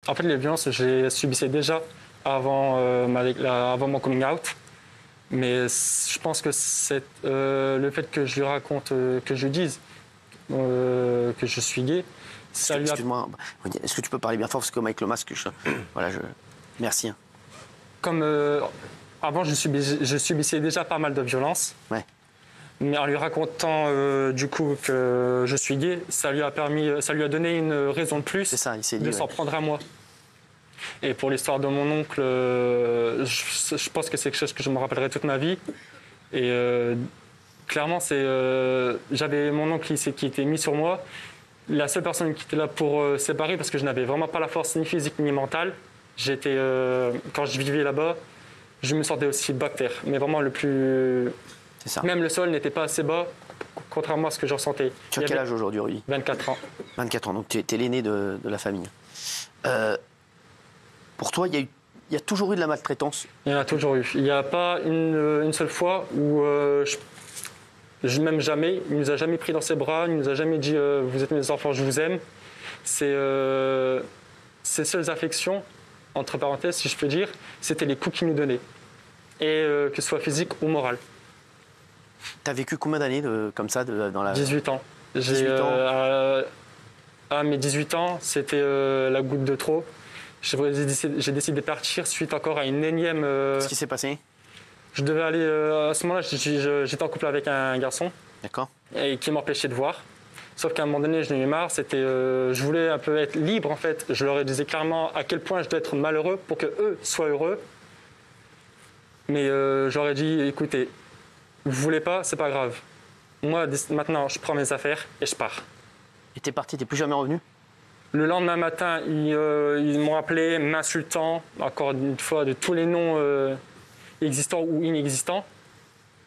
En fait, les violences, je les subissais déjà avant mon coming out. Mais je pense que c'est le fait que je lui raconte, que je lui dise que je suis gay, ça lui a... Excuse-moi, est-ce que tu peux parler bien fort parce que avec le masque, merci. Comme avant, je subissais déjà pas mal de violences. Ouais. Mais en lui racontant du coup que je suis gay, ça lui a donné une raison de plus de s'en prendre à moi. Et pour l'histoire de mon oncle, je pense que c'est quelque chose que je me rappellerai toute ma vie. Et clairement, j'avais mon oncle qui était mis sur moi. La seule personne qui était là pour séparer, parce que je n'avais vraiment pas la force ni physique ni mentale. Quand je vivais là-bas, je me sentais aussi bactère. Mais vraiment le plus... C'est ça. Même le sol n'était pas assez bas, contrairement à ce que je ressentais. Tu as quel âge aujourd'hui, Rudy ? 24 ans. 24 ans, donc tu es l'aîné de la famille. Pour toi, il y a toujours eu de la maltraitance ? Il y en a toujours eu. Il n'y a pas une seule fois où, même jamais, il ne nous a jamais pris dans ses bras, il ne nous a jamais dit vous êtes mes enfants, je vous aime. Ces seules affections, entre parenthèses, si je peux dire, c'était les coups qu'il nous donnait. Et que ce soit physique ou moral. Tu as vécu combien d'années comme ça dans la... 18 ans. 18 ans. À mes 18 ans, c'était la goutte de trop. J'ai décidé de partir suite encore à une énième... Qu'est-ce qui s'est passé ? Je devais aller... à ce moment-là, j'étais en couple avec un garçon. D'accord. Et qui m'empêchait de voir. Sauf qu'à un moment donné, je n'en ai eu marre. Je voulais un peu être libre, en fait. Je leur disais clairement à quel point je dois être malheureux pour qu'eux soient heureux. Mais j'aurais dit, écoutez, vous voulez pas, c'est pas grave. Moi, maintenant, je prends mes affaires et je pars. Et t'es parti, t'es plus jamais revenu ? Le lendemain matin, ils m'ont appelé, m'insultant, encore une fois, de tous les noms existants ou inexistants,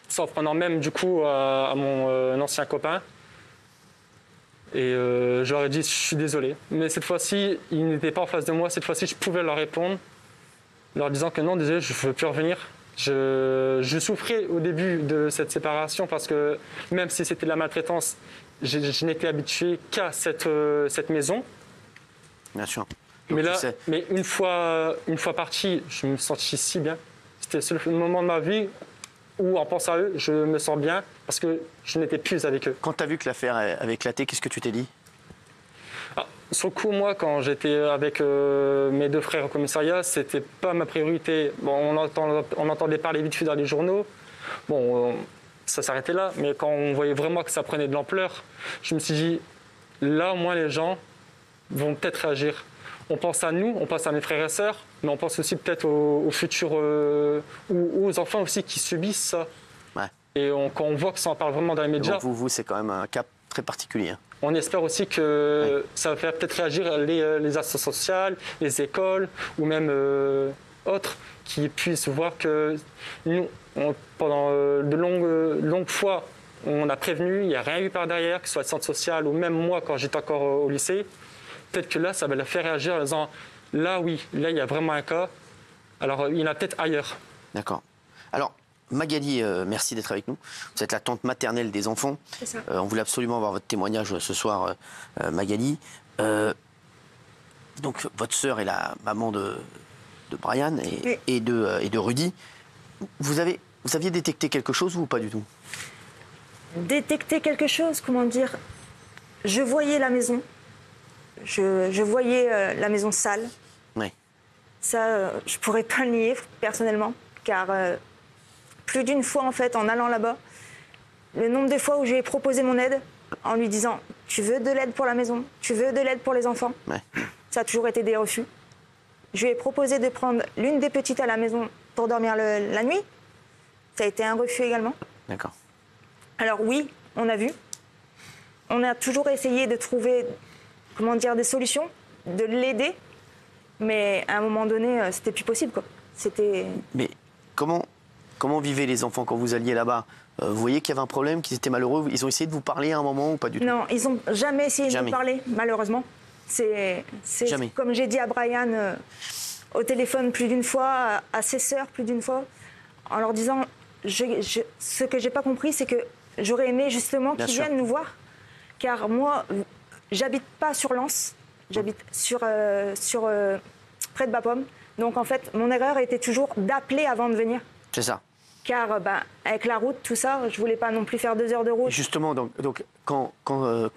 s'en prenant même du coup à mon ancien copain. Et je leur ai dit, je suis désolé. Mais cette fois-ci, ils n'étaient pas en face de moi. Cette fois-ci, je pouvais leur répondre, leur disant que non, désolé, je ne veux plus revenir. Je souffrais au début de cette séparation parce que même si c'était de la maltraitance, je n'étais habitué qu'à cette maison. Bien sûr. Mais une fois parti, je me sentis si bien. C'était le moment de ma vie où, en pensant à eux, je me sens bien parce que je n'étais plus avec eux. Quand tu as vu que l'affaire avait éclaté, qu'est-ce que tu t'es dit ? Sur le coup, moi, quand j'étais avec mes deux frères au commissariat, c'était pas ma priorité. Bon, on entendait parler vite fait dans les journaux. Bon, ça s'arrêtait là. Mais quand on voyait vraiment que ça prenait de l'ampleur, je me suis dit, là, au moins, les gens vont peut-être réagir. On pense à nous, on pense à mes frères et sœurs, mais on pense aussi peut-être aux futurs ou aux enfants aussi qui subissent ça. Ouais. Et quand on voit que ça en parle vraiment dans les médias... Donc vous, c'est quand même un cas très particulier. On espère aussi que ça va faire peut-être réagir les associations sociales, les écoles ou même autres qui puissent voir que nous, pendant de longues fois, on a prévenu, il n'y a rien eu par derrière, que ce soit le centre social ou même moi quand j'étais encore au lycée. Peut-être que là, ça va la faire réagir en disant là, oui, là, il y a vraiment un cas. Alors, il y en a peut-être ailleurs. D'accord. Alors, Magali, merci d'être avec nous. Vous êtes la tante maternelle des enfants. C'est ça. On voulait absolument avoir votre témoignage ce soir, Magali. Donc, votre sœur est la maman de Brian et de Rudy. Vous aviez détecté quelque chose ou pas du tout ? Détecter quelque chose, comment dire ? Je voyais la maison. Je voyais la maison sale. Oui. Ça, je pourrais pas le nier personnellement, car plus d'une fois en fait, en allant là-bas, le nombre de fois où j'ai proposé mon aide en lui disant « Tu veux de l'aide pour la maison ? Tu veux de l'aide pour les enfants ?» Ouais. Ça a toujours été des refus. Je lui ai proposé de prendre l'une des petites à la maison pour dormir la nuit. Ça a été un refus également. D'accord. Alors oui, on a vu. On a toujours essayé de trouver, des solutions, de l'aider. Mais à un moment donné, c'était plus possible, quoi. Mais comment vivaient les enfants quand vous alliez là-bas ? Vous voyez qu'il y avait un problème, qu'ils étaient malheureux. Ils ont essayé de vous parler à un moment ou pas du tout ? Non, ils n'ont jamais essayé de nous parler, malheureusement. C'est comme j'ai dit à Brian au téléphone plus d'une fois, à ses sœurs plus d'une fois, en leur disant ce que j'ai pas compris, c'est que j'aurais aimé justement qu'ils viennent nous voir, car moi, j'habite pas sur Lens, J'habite près de Bapaume. Donc en fait, mon erreur était toujours d'appeler avant de venir. C'est ça. Car avec la route, tout ça, je voulais pas non plus faire 2 heures de route. Justement, donc quand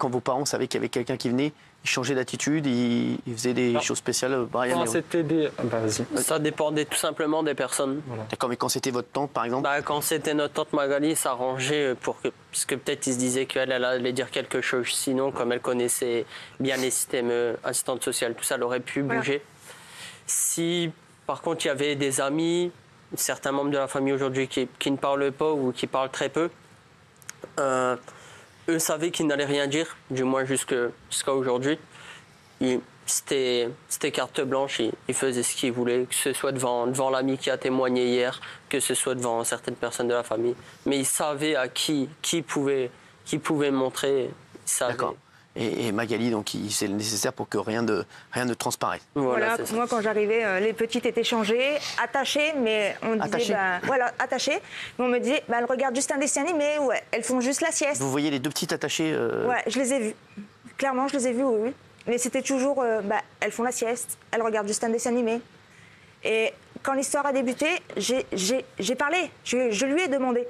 vos parents savaient qu'il y avait quelqu'un qui venait, ils changeaient d'attitude, ils faisaient des choses spéciales, Brian. Quand c'était des... vas-y. Ça dépendait tout simplement des personnes. D'accord, mais quand c'était votre tante, par exemple? Quand c'était notre tante Magali, ça arrangeait parce que peut-être ils se disaient qu'elle allait dire quelque chose. Sinon, comme elle connaissait bien les systèmes assistantes sociales, tout ça, elle aurait pu bouger. Si, par contre, il y avait des amis, certains membres de la famille aujourd'hui qui ne parlent pas ou qui parlent très peu, eux savaient qu'ils n'allaient rien dire, du moins jusqu'à aujourd'hui. C'était carte blanche, ils faisaient ce qu'ils voulaient, que ce soit devant l'ami qui a témoigné hier, que ce soit devant certaines personnes de la famille. Mais ils savaient à qui pouvait montrer. D'accord. Et Magali, donc, c'est le nécessaire pour que rien ne transparaisse. Voilà, moi quand j'arrivais, les petites étaient changées, attachées, mais on disait, attachées. Mais on me disait, elles regardent juste un dessin animé, ouais, elles font juste la sieste. Vous voyez les 2 petites attachées Ouais, je les ai vues. Clairement, je les ai vues, oui. Mais c'était toujours, elles font la sieste, elles regardent juste un dessin animé. Et quand l'histoire a débuté, j'ai parlé, je lui ai demandé,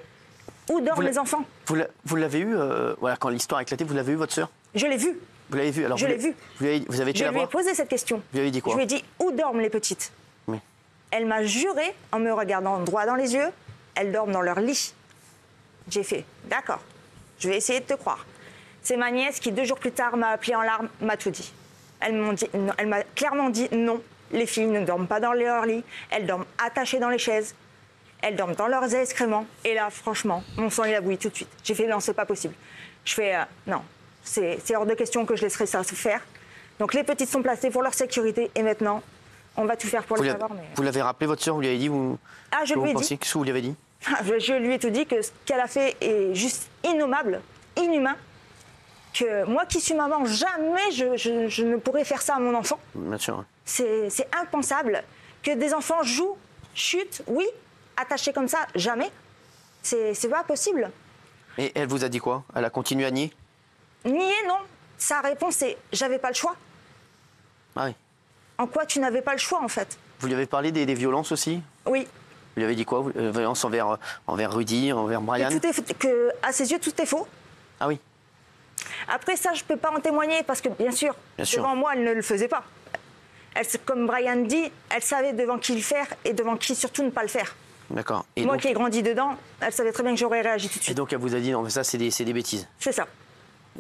où dorment les enfants? Vous l'avez eu, quand l'histoire a éclaté, vous l'avez eu, votre sœur? Je l'ai vue. Vous l'avez vue? Alors, je l'ai vue. Vous avez été la voir? Je lui ai posé cette question. Vous lui avez dit quoi? Je lui ai dit, où dorment les petites? Oui. Elle m'a juré, en me regardant droit dans les yeux, elles dorment dans leur lit. J'ai fait, d'accord, je vais essayer de te croire. C'est ma nièce qui, 2 jours plus tard, m'a appelé en larmes, m'a tout dit. Elle m'a clairement dit, non, les filles ne dorment pas dans leur lit, elles dorment attachées dans les chaises, elles dorment dans leurs excréments. Et là, franchement, mon sang, il a bouilli tout de suite. J'ai fait, non, c'est pas possible. Je fais, non. C'est hors de question que je laisserai ça se faire. Donc les petites sont placées pour leur sécurité et maintenant, on va tout faire pour les savoir. Mais... Vous l'avez rappelé, votre sœur, vous lui avez dit je lui ai dit. Qu'est-ce que vous lui avez dit? Je lui ai tout dit que ce qu'elle a fait est juste innommable, inhumain. Que moi qui suis maman, jamais je ne pourrais faire ça à mon enfant. Bien sûr. C'est impensable. Que des enfants jouent, chutent, oui, attachés comme ça, jamais. C'est pas possible. Et elle vous a dit quoi? Elle a continué à nier? Nier, non. Sa réponse est « j'avais pas le choix ». Ah oui. En quoi tu n'avais pas le choix, en fait? Vous lui avez parlé des violences aussi? Oui. Vous lui avez dit quoi? Violences envers Rudy, envers Brian? À ses yeux, tout est faux. Ah oui. Après ça, je ne peux pas en témoigner parce que, bien sûr, devant moi, elle ne le faisait pas. Comme Brian dit, elle savait devant qui le faire et devant qui surtout ne pas le faire. D'accord. Moi qui ai grandi dedans, elle savait très bien que j'aurais réagi tout de suite. Et donc elle vous a dit, non mais ça c'est des bêtises? C'est ça.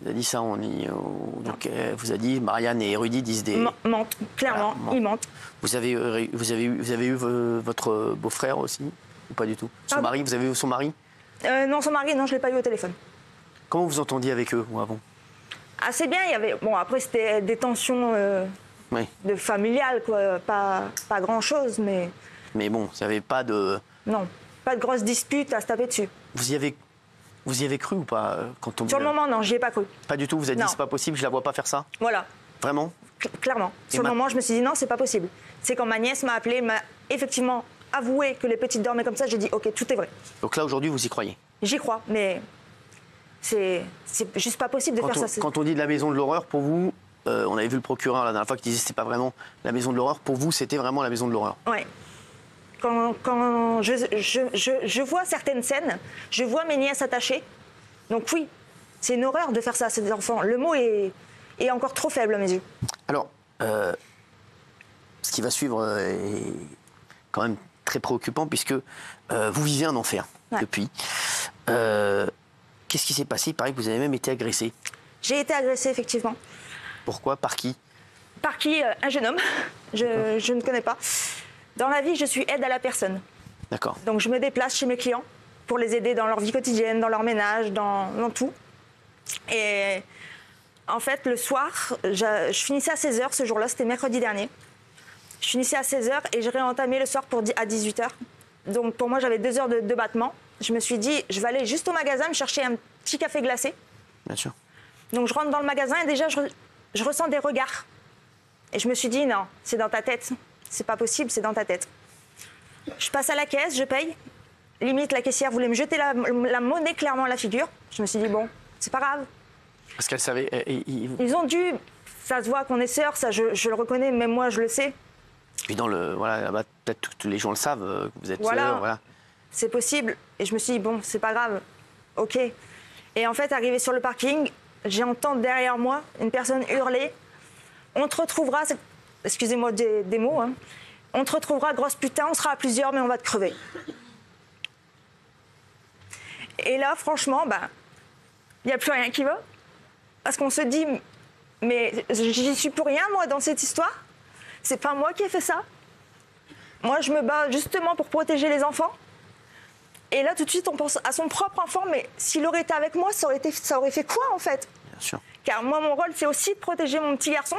Elle a dit ça, donc elle vous a dit, Brian et Rudy disent des... Mentent, clairement, ils mentent. Vous avez eu votre beau-frère aussi? Ou pas du tout? Son mari, vous avez eu son mari? Non, son mari, non, je ne l'ai pas eu au téléphone. Comment vous entendiez avec eux avant? Assez bien, il y avait... Bon, après c'était des tensions de familiales, quoi. Pas grand-chose, mais... Mais bon, vous n'avez pas de... Non, pas de grosses disputes à se taper dessus. Vous y avez cru ou pas quand on... Sur le moment, non, j'y ai pas cru. Pas du tout, vous avez dit c'est pas possible, je la vois pas faire ça? Voilà. Vraiment? Clairement. Sur le moment, je me suis dit non, c'est pas possible. C'est quand ma nièce m'a appelé, m'a effectivement avoué que les petites dormaient comme ça, j'ai dit ok, tout est vrai. Donc là, aujourd'hui, vous y croyez? J'y crois, mais c'est juste pas possible de faire ça. Quand on dit de la maison de l'horreur, pour vous, on avait vu le procureur la dernière fois qui disait que c'était pas vraiment la maison de l'horreur. Pour vous, c'était vraiment la maison de l'horreur? Ouais. Quand je vois certaines scènes, je vois mes nièces attachées. Donc oui, c'est une horreur de faire ça à ces enfants. Le mot est encore trop faible à mes yeux. Alors, ce qui va suivre est quand même très préoccupant puisque vous vivez un enfer depuis. Qu'est-ce qui s'est passé? Il paraît que vous avez même été agressée. J'ai été agressée, effectivement. Pourquoi? Par qui? Par qui? Un jeune homme. Je ne connais pas. Dans la vie, je suis aide à la personne. D'accord. Donc je me déplace chez mes clients pour les aider dans leur vie quotidienne, dans leur ménage, dans tout. Et en fait, le soir, je finissais à 16h ce jour-là, c'était mercredi dernier. Je finissais à 16h et je réentamais le soir à 18h. Donc pour moi, j'avais 2 heures de battement. Je me suis dit, je vais aller juste au magasin me chercher un petit café glacé. Bien sûr. Donc je rentre dans le magasin et déjà, je ressens des regards. Et je me suis dit, non, c'est dans ta tête. C'est pas possible, c'est dans ta tête. Je passe à la caisse, je paye. Limite, la caissière voulait me jeter la monnaie clairement à la figure. Je me suis dit, bon, c'est pas grave. Parce qu'elle savait... Ils ont dû Ça se voit qu'on est sœurs, ça je le reconnais, même moi je le sais. Puis voilà, là-bas, peut-être que tous les gens le savent, que vous êtes Voilà. sœurs, voilà. C'est possible. Et je me suis dit, bon, c'est pas grave, ok. Et en fait, arrivé sur le parking, j'entends derrière moi une personne hurler, on te retrouvera, excusez-moi des mots, hein. On te retrouvera, grosse putain, on sera à plusieurs, mais on va te crever. Et là, franchement, il n'y a plus rien qui va. Parce qu'on se dit, mais j'y suis pour rien, moi, dans cette histoire. C'est pas moi qui ai fait ça. Moi, je me bats justement pour protéger les enfants. Et là, tout de suite, on pense à son propre enfant. Mais s'il aurait été avec moi, ça aurait fait quoi, en fait? Bien sûr. Car moi, mon rôle, c'est aussi de protéger mon petit garçon.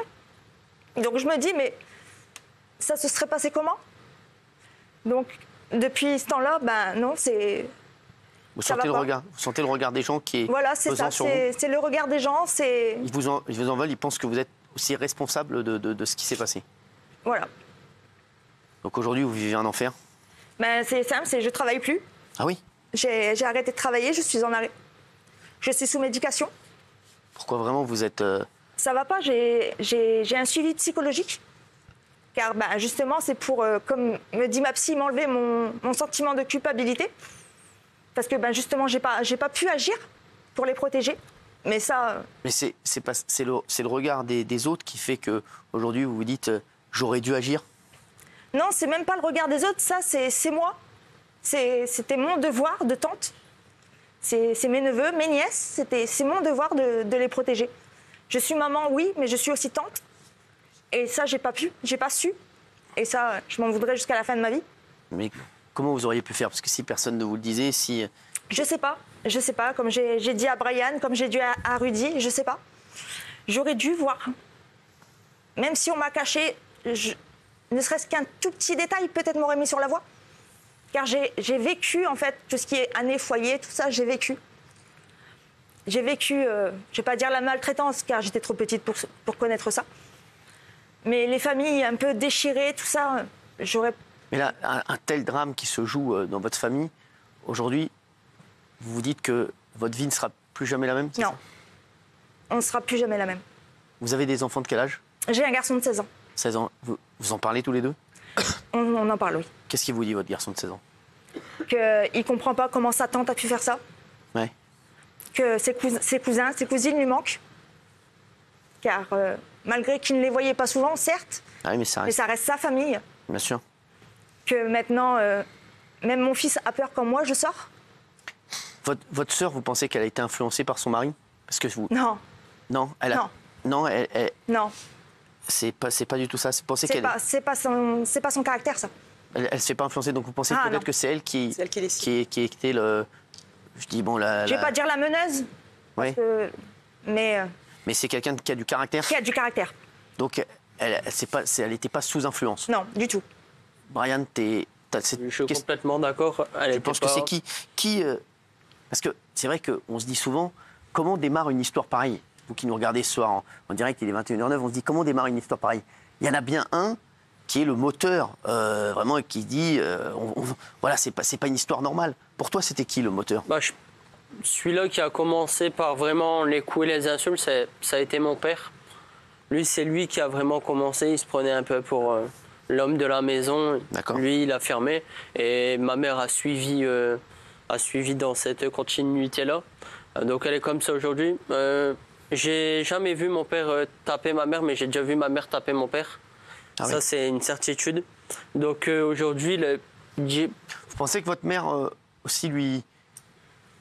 Donc, je me dis, mais ça se serait passé comment? Donc, depuis ce temps-là, non, c'est... Vous sentez le regard des gens qui est Voilà, c'est pesant ça, sur vous. c'est le regard des gens, c'est... Ils vous en veulent, ils pensent que vous êtes aussi responsable de ce qui s'est passé. Voilà. Donc aujourd'hui, vous vivez un enfer. C'est simple, je travaille plus. Ah oui? J'ai arrêté de travailler, je suis en arrêt. Je suis sous médication. Pourquoi vraiment vous êtes... Ça va pas, j'ai un suivi psychologique. Car justement, c'est pour, comme me dit ma psy, m'enlever mon sentiment de culpabilité. Parce que justement, j'ai pas pu agir pour les protéger. Mais ça... Mais c'est le regard des autres qui fait qu'aujourd'hui, vous vous dites j'aurais dû agir. Non, c'est même pas le regard des autres, ça, c'est moi. C'était mon devoir de tante. C'est mes neveux, mes nièces, c'est mon devoir de les protéger. Je suis maman, oui, mais je suis aussi tante. Et ça, j'ai pas su. Et ça, je m'en voudrais jusqu'à la fin de ma vie. Mais comment vous auriez pu faire? Parce que si personne ne vous le disait, si... Je sais pas, comme j'ai dit à Brian, comme j'ai dit à Rudy, je sais pas. J'aurais dû voir. Même si on m'a caché, ne serait-ce qu'un tout petit détail, peut-être m'aurait mis sur la voie. Car j'ai vécu, en fait, tout ce qui est année, foyer, tout ça, j'ai vécu. J'ai vécu, je vais pas dire la maltraitance, car j'étais trop petite pour connaître ça. Mais les familles un peu déchirées, tout ça, j'aurais... Mais là, un tel drame qui se joue dans votre famille, aujourd'hui, vous vous dites que votre vie ne sera plus jamais la même? Non, on ne sera plus jamais la même. Vous avez des enfants de quel âge? J'ai un garçon de 16 ans. 16 ans. Vous en parlez tous les deux? On en parle, oui. Qu'est-ce qu'il vous dit, votre garçon de 16 ans? Qu'il ne comprend pas comment sa tante a pu faire ça. Ouais. Que ses cousins, ses cousines lui manquent. Car malgré qu'il ne les voyait pas souvent, certes, Ah oui, mais ça reste... sa famille. Bien sûr. Que maintenant, même mon fils a peur quand moi je sors. Votre sœur, vous pensez qu'elle a été influencée par son mari? Parce que vous... Non, Non, Non, non. c'est pas du tout ça. Vous pensez C'est pas son caractère, ça. elle se fait pas influencer, donc vous pensez Ah, peut-être non. que c'est elle qui décide. qui était le... Je dis bon, Je vais pas dire la meneuse, Ouais. mais Mais c'est quelqu'un qui a du caractère. qui a du caractère. Donc elle n'était pas sous influence. Non, du tout. Brian, Je suis complètement d'accord. Tu penses que c'est qui parce que c'est vrai qu'on se dit souvent, comment démarre une histoire pareille? Vous qui nous regardez ce soir en direct, il est 21h09, on se dit comment démarre une histoire pareille? Il y en a bien un qui est le moteur, vraiment, et qui dit, voilà, c'est pas une histoire normale. Pour toi, c'était qui le moteur? Celui-là qui a commencé par vraiment les coups et les insultes, ça a été mon père. C'est lui qui a vraiment commencé, il se prenait un peu pour l'homme de la maison. D'accord. Lui, il a fermé. Et ma mère a suivi dans cette continuité-là. Donc elle est comme ça aujourd'hui. J'ai jamais vu mon père taper ma mère, mais j'ai déjà vu ma mère taper mon père. Ah ça, oui. c'est une certitude. Donc aujourd'hui, Vous pensez que votre mère aussi lui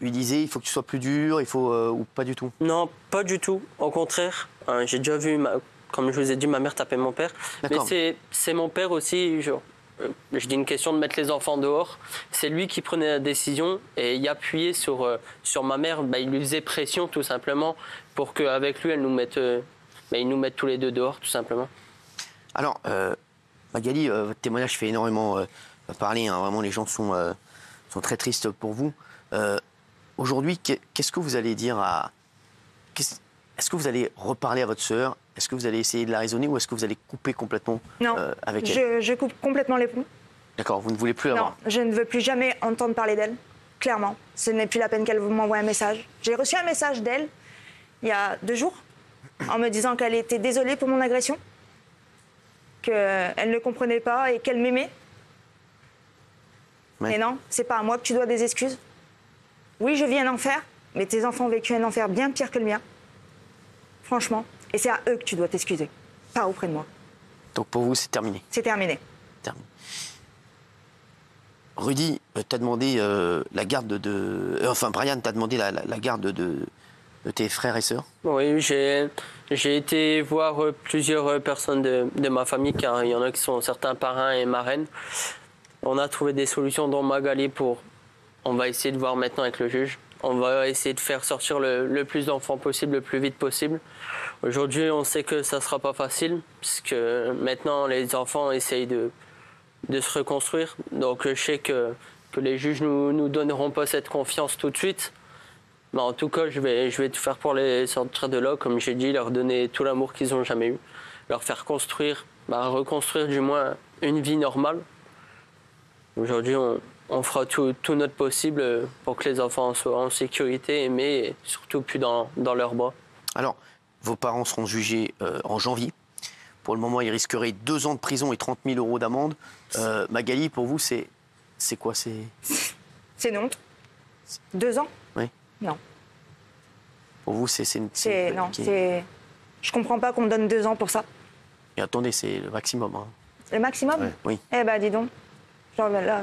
disait il faut que tu sois plus dur, il faut ou pas du tout? non, pas du tout. Au contraire, j'ai déjà vu, comme je vous ai dit, ma mère taper mon père. D'accord. Mais c'est mon père aussi, je dis une question de mettre les enfants dehors. C'est lui qui prenait la décision et il appuyait sur ma mère. Il lui faisait pression tout simplement pour qu'avec lui, il nous mette tous les deux dehors tout simplement. Alors, Magali, votre témoignage fait énormément parler. Hein. Vraiment, les gens sont très tristes pour vous. Aujourd'hui, qu'est-ce que vous allez dire Est-ce que vous allez reparler à votre sœur? Est-ce que vous allez essayer de la raisonner ou est-ce que vous allez couper complètement Non, avec elle? je coupe complètement les ponts. D'accord, vous ne voulez plus la Non, voir? je ne veux plus jamais entendre parler d'elle. Clairement, ce n'est plus la peine qu'elle m'envoie un message. J'ai reçu un message d'elle il y a 2 jours en me disant qu'elle était désolée pour mon agression, qu'elle ne comprenait pas et qu'elle m'aimait. Ouais. Mais non, c'est pas à moi que tu dois des excuses. Oui, je vis un enfer, mais tes enfants ont vécu un enfer bien pire que le mien. Franchement. Et c'est à eux que tu dois t'excuser, pas auprès de moi. Donc pour vous, c'est terminé. C'est terminé. Terminé. Rudy, t'as demandé la garde enfin, Brian, t'as demandé la garde de tes frères et sœurs. Oui, j'ai été voir plusieurs personnes de ma famille, car il y en a qui sont certains parrains et marraines. On a trouvé des solutions, dont Magali, on va essayer de voir maintenant avec le juge. On va essayer de faire sortir le plus d'enfants possible, le plus vite possible. Aujourd'hui, on sait que ça ne sera pas facile, puisque maintenant, les enfants essayent de se reconstruire. Donc, je sais que les juges ne nous donneront pas cette confiance tout de suite. Mais en tout cas, je vais tout faire pour les sortir de là, comme j'ai dit, leur donner tout l'amour qu'ils n'ont jamais eu. Leur faire construire, reconstruire du moins une vie normale. Aujourd'hui, on fera tout notre possible pour que les enfants soient en sécurité, aimés et surtout plus dans leurs bras. Alors, vos parents seront jugés en janvier. Pour le moment, ils risqueraient 2 ans de prison et 30 000 € d'amende. Magali, pour vous, c'est quoi? C'est une honte. 2 ans? Oui. Non. Pour vous, c'est Non, c'est... Je comprends pas qu'on me donne 2 ans pour ça. Et attendez, c'est le maximum. Hein. Le maximum? Ouais, oui. Eh ben, dis donc. Genre, là,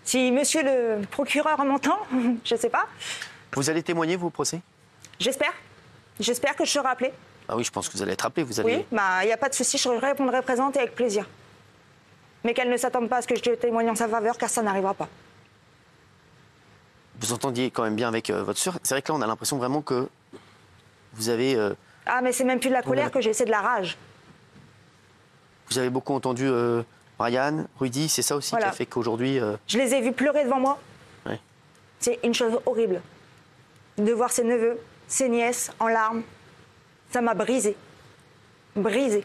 si monsieur le procureur m'entend, je sais pas. Vous allez témoigner, vous, au procès? J'espère. J'espère que je serai appelée. Ah oui, je pense que vous allez être appelé. Vous allez... Oui, il n'y a pas de souci, je répondrai présente et avec plaisir. Mais qu'elle ne s'attende pas à ce que je témoigne en sa faveur, car ça n'arrivera pas. Vous entendiez quand même bien avec votre sœur. C'est vrai que là, on a l'impression vraiment que vous avez... Ah, mais c'est même plus de la colère que j'ai, c'est de la rage. Vous avez beaucoup entendu Brian, Rudy, c'est ça aussi Voilà. qui a fait qu'aujourd'hui... Je les ai vus pleurer devant moi. Ouais. C'est une chose horrible. De voir ses neveux, ses nièces en larmes, ça m'a brisée. Brisée.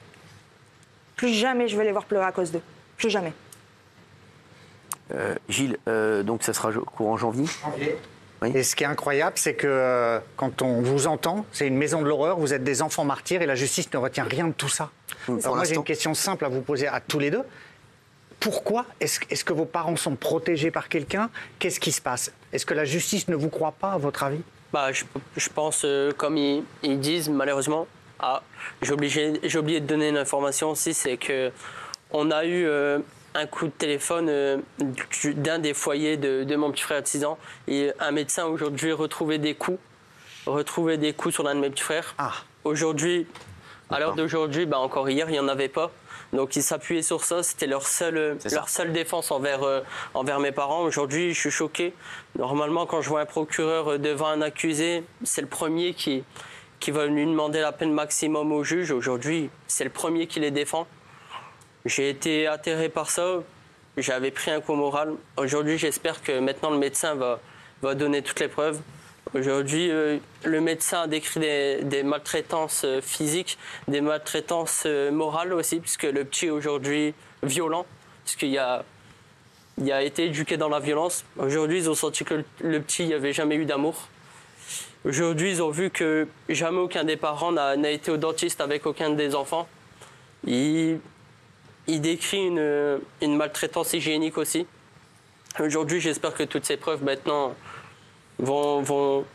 Plus jamais je vais les voir pleurer à cause d'eux. Plus jamais. Gilles, donc ça sera courant janvier. Oui. Et ce qui est incroyable, c'est que quand on vous entend, c'est une maison de l'horreur, vous êtes des enfants martyrs et la justice ne retient rien de tout ça. Alors moi, j'ai une question simple à vous poser à tous les deux. Pourquoi est-ce que vos parents sont protégés par quelqu'un? Qu'est-ce qui se passe? Est-ce que la justice ne vous croit pas, à votre avis? Je pense, comme ils disent, malheureusement, j'ai oublié de donner une information aussi, c'est qu'on a eu un coup de téléphone d'un des foyers de mon petit frère de 6 ans. Et un médecin aujourd'hui retrouvait des coups sur l'un de mes petits frères. Ah. Aujourd'hui, à l'heure d'aujourd'hui, encore hier, il n'y en avait pas. Donc ils s'appuyaient sur ça, c'était leur seule défense envers mes parents. Aujourd'hui, je suis choqué. Normalement, quand je vois un procureur devant un accusé, c'est le premier qui va lui demander la peine maximum au juge. Aujourd'hui, c'est le premier qui les défend. J'ai été atterré par ça, j'avais pris un coup moral. Aujourd'hui, j'espère que maintenant le médecin va donner toutes les preuves. Aujourd'hui, le médecin a décrit des maltraitances physiques, des maltraitances morales aussi, puisque le petit est aujourd'hui violent, puisqu'il a été éduqué dans la violence. Aujourd'hui, ils ont senti que le petit n'avait jamais eu d'amour. Aujourd'hui, ils ont vu que jamais aucun des parents n'a été au dentiste avec aucun des enfants. Il décrit une maltraitance hygiénique aussi. Aujourd'hui, j'espère que toutes ces preuves maintenant vont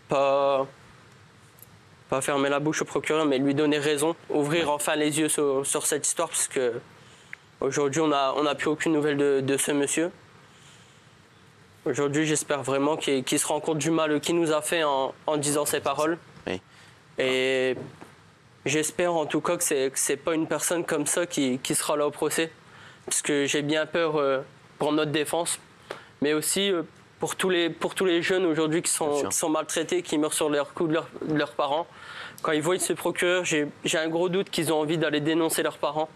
pas fermer la bouche au procureur, mais lui donner raison, ouvrir enfin les yeux sur cette histoire, parce que aujourd'hui on n'a plus aucune nouvelle de ce monsieur. Aujourd'hui, j'espère vraiment qu'il se rend compte du mal qu'il nous a fait en disant ces paroles. Oui. Et j'espère en tout cas que c'est pas une personne comme ça qui sera là au procès, parce que j'ai bien peur pour notre défense, mais aussi pour tous les jeunes aujourd'hui qui sont maltraités, qui meurent sur leur coup de leurs parents. Quand ils voient ce procureur, j'ai un gros doute qu'ils ont envie d'aller dénoncer leurs parents.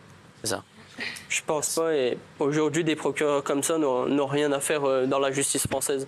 C'est ça. Je pense pas, et aujourd'hui des procureurs comme ça n'ont rien à faire dans la justice française.